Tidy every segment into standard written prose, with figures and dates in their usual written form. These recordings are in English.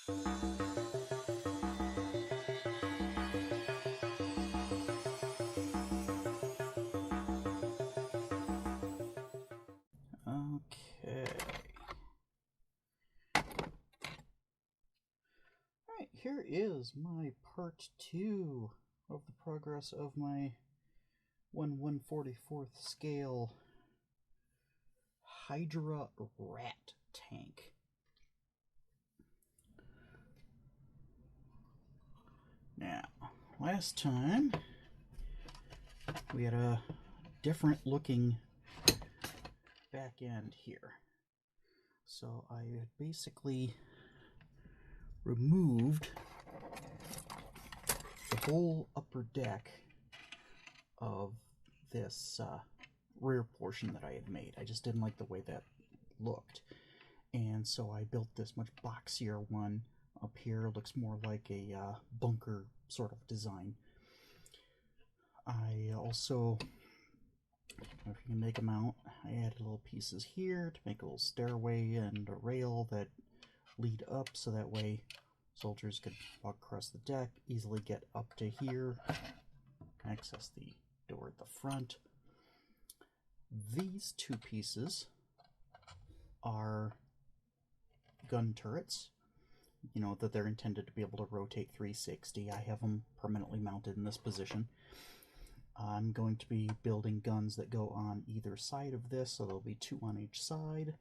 Okay. Alright, here is my part 2 of the progress of my 1/144th scale Hydra Ratte tank. Now, last time we had a different looking back end here. So I had basically removed the whole upper deck of this rear portion that I had made. I just didn't like the way that looked. And so I built this much boxier one up here. It looks more like a bunker sort of design. I also, if you can make them out, I added little pieces here to make a little stairway and a rail that lead up, so that way soldiers could walk across the deck, easily get up to here, access the door at the front. These two pieces are gun turrets, you know, that they're intended to be able to rotate 360. I have them permanently mounted in this position. I'm going to be building guns that go on either side of this, so there'll be two on each side.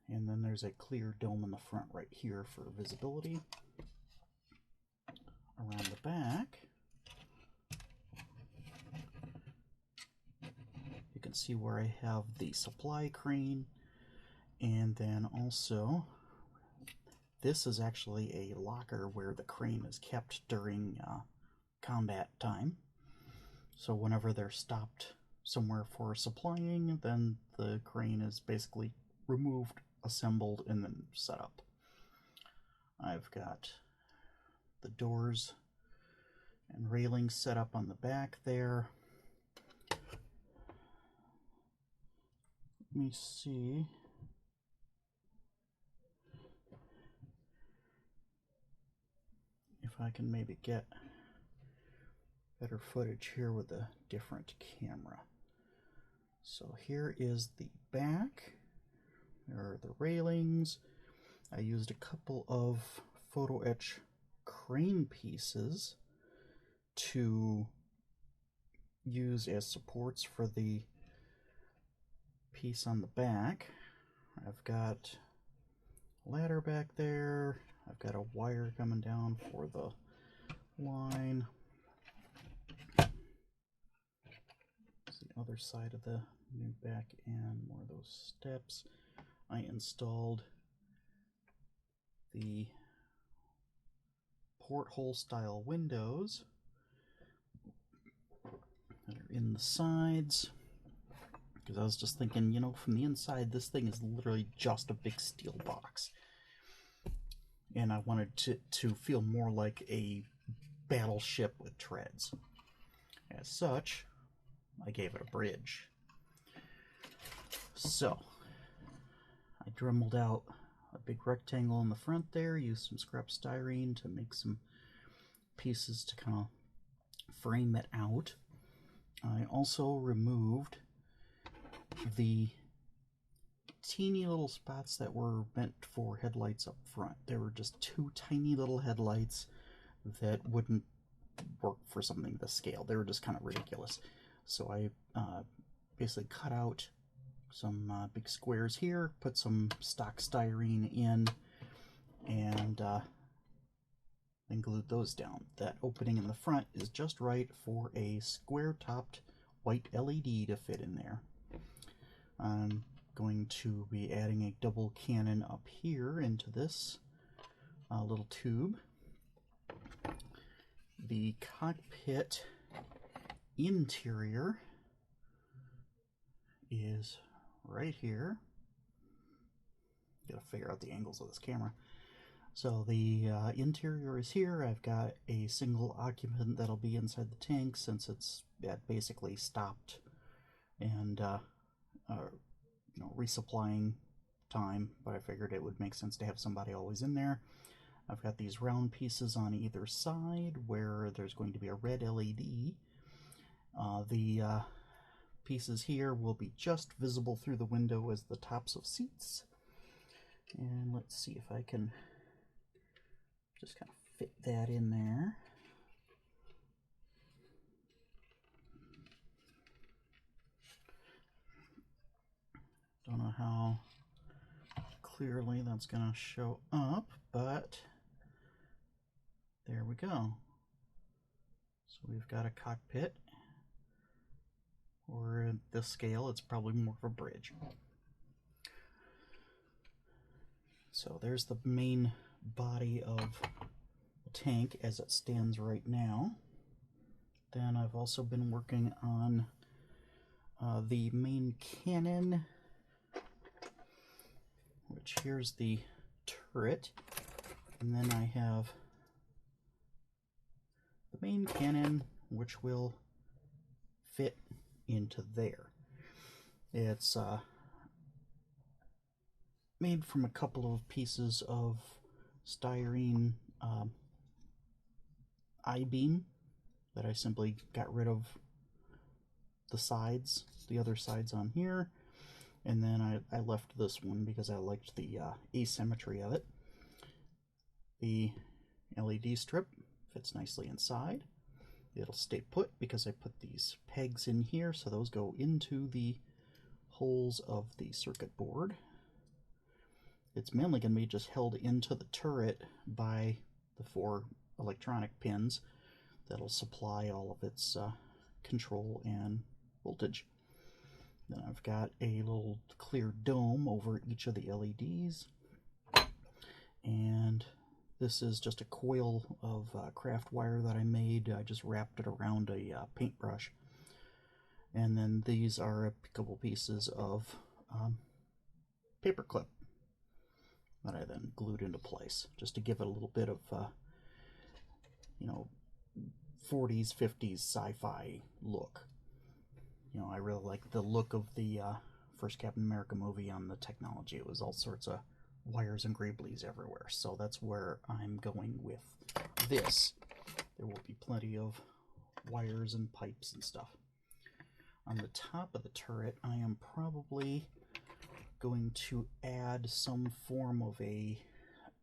And then there's a clear dome in the front right here for visibility. Around the back, you can see where I have the supply crane, and then also this is actually a locker where the crane is kept during combat time. So whenever they're stopped somewhere for supplying, then the crane is basically removed, assembled, and then set up. I've got the doors and railings set up on the back there. Let me see. If I can maybe get better footage here with a different camera. So here is the back. There are the railings. I used a couple of photo etch crane pieces to use as supports for the piece on the back. I've got a ladder back there. I've got a wire coming down for the line. The other side of the new back end, more of those steps. I installed the porthole style windows that are in the sides, because I was just thinking, you know, from the inside this thing is literally just a big steel box, and I wanted to feel more like a battleship with treads. As such, I gave it a bridge. So I dremeled out a big rectangle in the front there, used some scrap styrene to make some pieces to kind of frame it out. I also removed the teeny little spots that were meant for headlights up front. There were just two tiny little headlights that wouldn't work for something this scale. They were just kind of ridiculous. So I basically cut out some big squares here, put some stock styrene in, and then glued those down. That opening in the front is just right for a square-topped white LED to fit in there. I'm going to be adding a double cannon up here into this little tube. The cockpit interior is right here. Gotta figure out the angles of this camera. So the interior is here. I've got a single occupant that'll be inside the tank since it's basically stopped and you know, resupplying time, but I figured it would make sense to have somebody always in there. I've got these round pieces on either side where there's going to be a red LED. The pieces here will be just visible through the window as the tops of seats. And let's see if I can just kind of fit that in there. Don't know how clearly that's going to show up, but there we go. So we've got a cockpit, or at this scale, it's probably more of a bridge. So there's the main body of the tank as it stands right now. Then I've also been working on the main cannon, which here's the turret, and then I have the main cannon, which will fit into there. It's made from a couple of pieces of styrene I-beam that I simply got rid of the sides, the other sides on here, and then I left this one because I liked the asymmetry of it. The LED strip fits nicely inside. It'll stay put because I put these pegs in here, so those go into the holes of the circuit board. It's mainly going to be just held into the turret by the 4 electronic pins that'll supply all of its control and voltage. Then I've got a little clear dome over each of the LEDs, and this is just a coil of craft wire that I made. I just wrapped it around a paintbrush, and then these are a couple pieces of paper clip that I then glued into place, just to give it a little bit of, you know, 40s, 50s sci-fi look. You know, I really like the look of the first Captain America movie on the technology. It was all sorts of wires and greeblies everywhere, so that's where I'm going with this. There will be plenty of wires and pipes and stuff. On the top of the turret, I am probably going to add some form of a,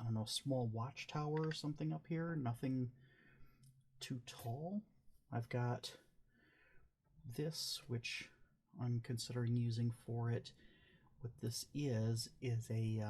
I don't know, small watchtower or something up here. Nothing too tall. I've got this, which I'm considering using for it. What this is a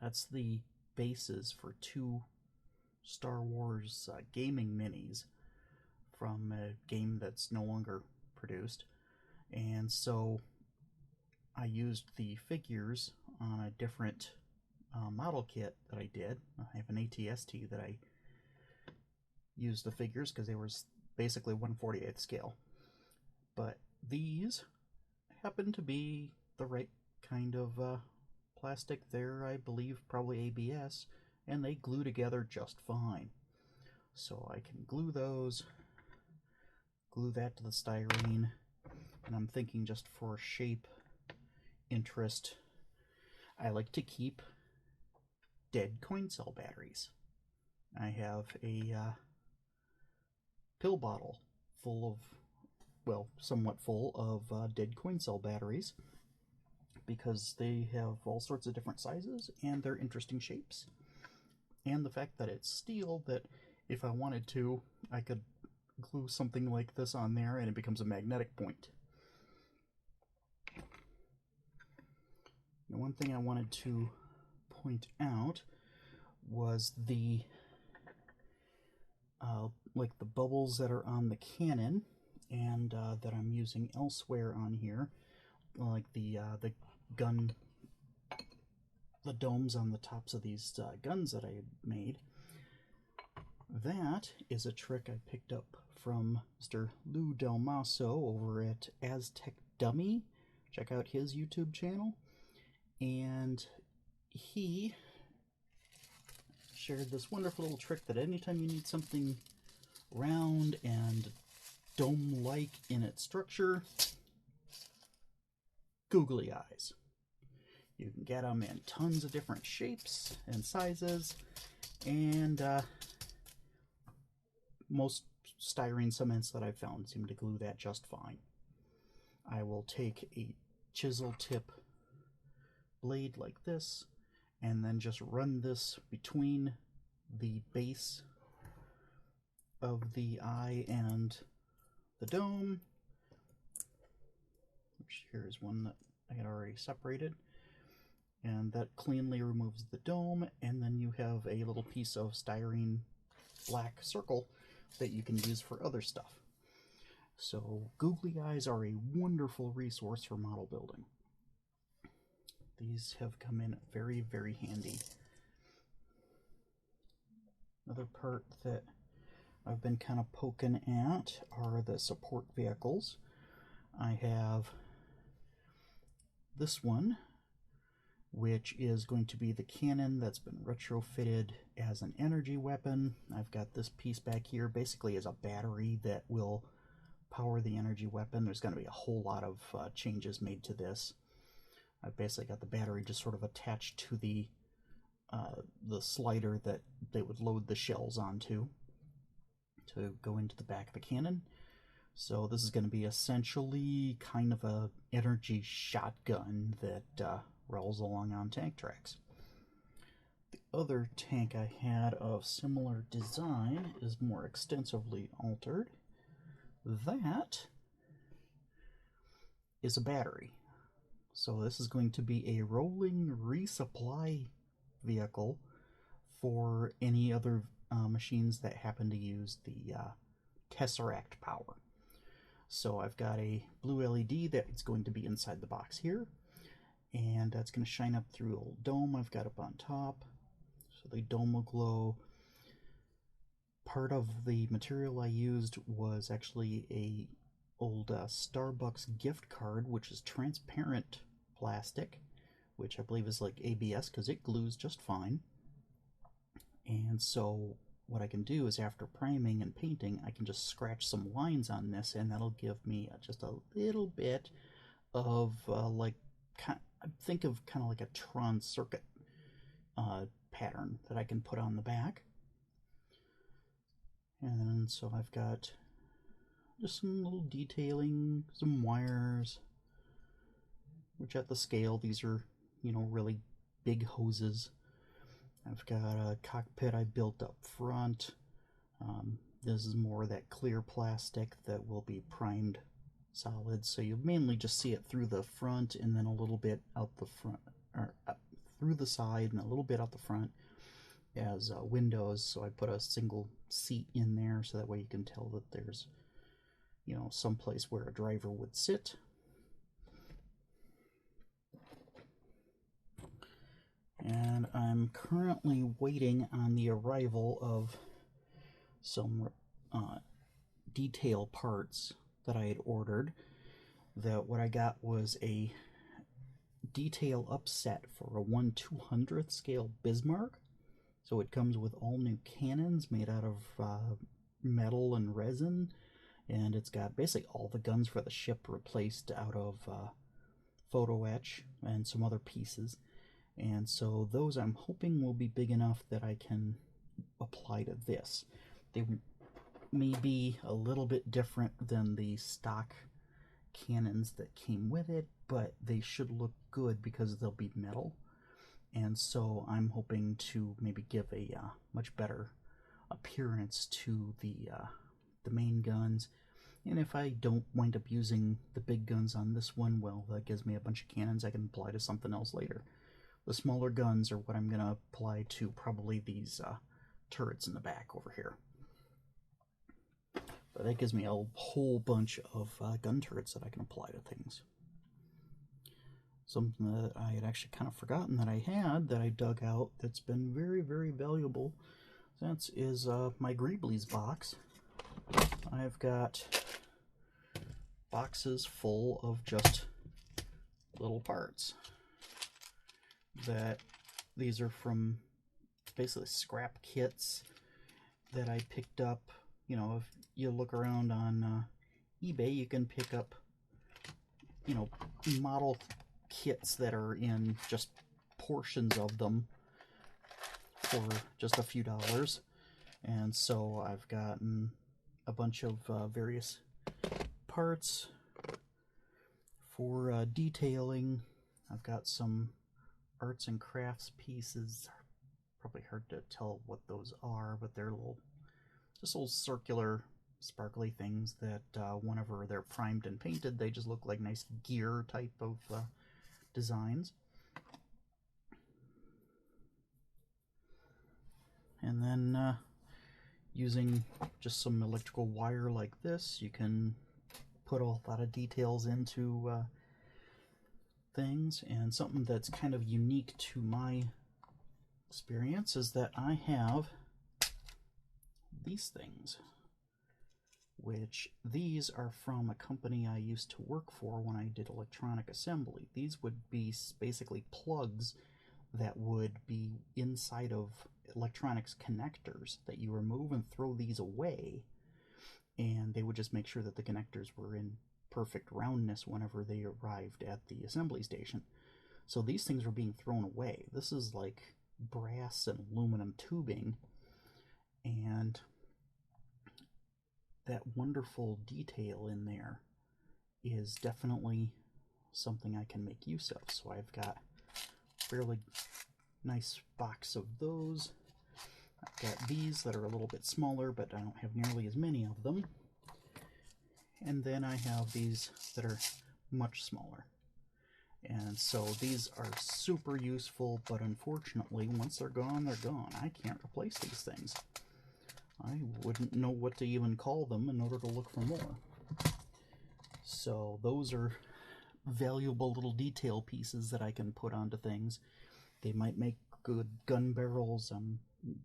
that's the bases for 2 Star Wars gaming minis from a game that's no longer produced, and so I used the figures on a different model kit that I did. I have an ATST that I used the figures because they were basically 1/48 scale, but these happen to be the right kind of plastic. They're, I believe, probably ABS, and they glue together just fine. So I can glue those, glue that to the styrene, and I'm thinking just for shape, interest, I like to keep dead coin cell batteries. I have a pill bottle full of, well, somewhat full of dead coin cell batteries, because they have all sorts of different sizes and they're interesting shapes. And the fact that it's steel, that if I wanted to, I could glue something like this on there and it becomes a magnetic point. Now, one thing I wanted to point out was the like the bubbles that are on the cannon and that I'm using elsewhere on here, like the gun, the domes on the tops of these guns that I had made. That is a trick I picked up from Mr. Lou Dalmaso over at Aztek Dummy. Check out his YouTube channel. And he shared this wonderful little trick that anytime you need something round and dome-like in its structure, googly eyes. You can get them in tons of different shapes and sizes, and most styrene cements that I've found seem to glue that just fine. I will take a chisel tip blade like this, and then just run this between the base of the eye and the dome, which here is one that I had already separated, and that cleanly removes the dome, and then you have a little piece of styrene black circle that you can use for other stuff. So googly eyes are a wonderful resource for model building. These have come in very, very handy. Another part that I've been kind of poking at are the support vehicles. I have this one, which is going to be the cannon that's been retrofitted as an energy weapon. I've got this piece back here basically as a battery that will power the energy weapon. There's going to be a whole lot of changes made to this. I've basically got the battery just sort of attached to the slider that they would load the shells onto to go into the back of the cannon. So this is going to be essentially kind of a energy shotgun that rolls along on tank tracks. The other tank I had of similar design is more extensively altered. That is a battery. So this is going to be a rolling resupply vehicle for any other machines that happen to use the Tesseract power. So I've got a blue LED that's going to be inside the box here, and that's going to shine up through a little dome I've got up on top. So the dome will glow. Part of the material I used was actually a old Starbucks gift card, which is transparent plastic, which I believe is like ABS because it glues just fine. And so what I can do is, after priming and painting, I can just scratch some lines on this, and that'll give me just a little bit of think of kind of like a Tron circuit pattern that I can put on the back. And so I've got just some little detailing, some wires, which at the scale, these are, really big hoses. I've got a cockpit I built up front. This is more of that clear plastic that will be primed solid, so you'll mainly just see it through the front and then a little bit out the front, or through the side and a little bit out the front as windows. So I put a single seat in there so that way you can tell that there's, some place where a driver would sit. And I'm currently waiting on the arrival of some detail parts that I had ordered. What I got was a detail upset for a 1/200th scale Bismarck. So it comes with all new cannons made out of metal and resin, and it's got basically all the guns for the ship replaced out of photo etch and some other pieces. And so those I'm hoping will be big enough that I can apply to this. They may be a little bit different than the stock cannons that came with it, but they should look good because they'll be metal. And so I'm hoping to maybe give a much better appearance to the main guns. And if I don't wind up using the big guns on this one, well, that gives me a bunch of cannons I can apply to something else later. The smaller guns are what I'm going to apply to probably these turrets in the back over here. But that gives me a whole bunch of gun turrets that I can apply to things. Something that I had actually kind of forgotten that I had, that I dug out, that's been very, very valuable. That is my Greeblies box. I've got boxes full of just little parts. These are from basically scrap kits that I picked up. If you look around on eBay, you can pick up, model kits that are in just portions of them for just a few dollars. And so I've gotten a bunch of various parts for detailing. I've got some arts and crafts pieces. Probably hard to tell what those are, but they're just little circular, sparkly things that whenever they're primed and painted, they just look like nice gear type of designs. And then using just some electrical wire like this, you can put a lot of details into things. And something that's kind of unique to my experience is that I have these things, which these are from a company I used to work for when I did electronic assembly. These would be basically plugs that would be inside of electronics connectors that you remove and throw these away, and they would just make sure that the connectors were in perfect roundness whenever they arrived at the assembly station. So these things were being thrown away. This is like brass and aluminum tubing, and that wonderful detail in there is definitely something I can make use of. So I've got a fairly nice box of those. I've got these that are a little bit smaller, but I don't have nearly as many of them. And then I have these that are much smaller. And so these are super useful, but unfortunately, once they're gone, they're gone. I can't replace these things. I wouldn't know what to even call them in order to look for more. So those are valuable little detail pieces that I can put onto things. They might make good gun barrels,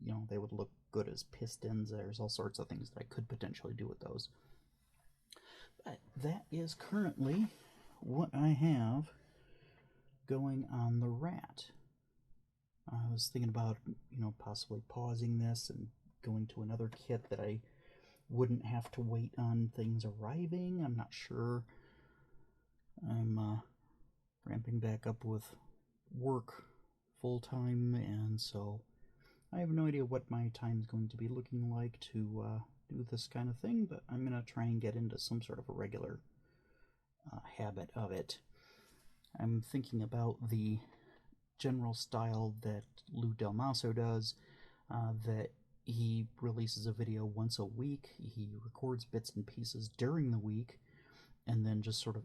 you know, they would look good as pistons. There's all sorts of things that I could potentially do with those. But that is currently what I have going on the Rat. I was thinking about, you know, possibly pausing this and going to another kit that I wouldn't have to wait on things arriving. I'm not sure. I'm ramping back up with work full-time, and so I have no idea what my time is going to be looking like to do this kind of thing, but I'm going to try and get into some sort of a regular habit of it. I'm thinking about the general style that Lou Dalmaso does, that he releases a video once a week. He records bits and pieces during the week, and then just sort of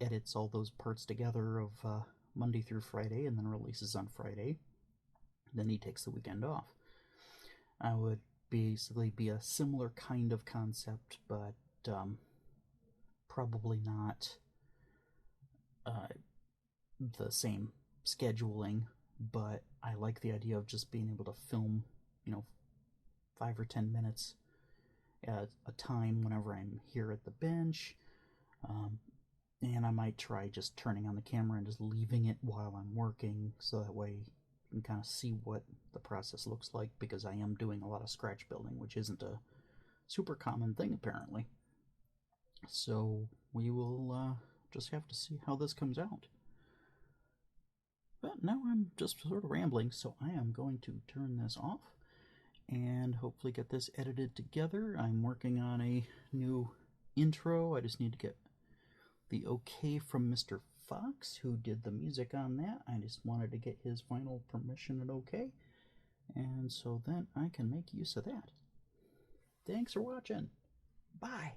edits all those parts together of Monday through Friday, and then releases on Friday. Then he takes the weekend off. I would basically be a similar kind of concept, but probably not the same scheduling. But I like the idea of just being able to film, you know, 5 or 10 minutes at a time whenever I'm here at the bench. And I might try just turning on the camera and just leaving it while I'm working, so that way you can kind of see what the process looks like, because I am doing a lot of scratch building, which isn't a super common thing apparently. So we will just have to see how this comes out. But now I'm just sort of rambling, so I am going to turn this off and hopefully get this edited together. I'm working on a new intro. I just need to get the okay from Mr. Foxx, who did the music on that. I just wanted to get his final permission and okay, and so then I can make use of that. Thanks for watching. Bye.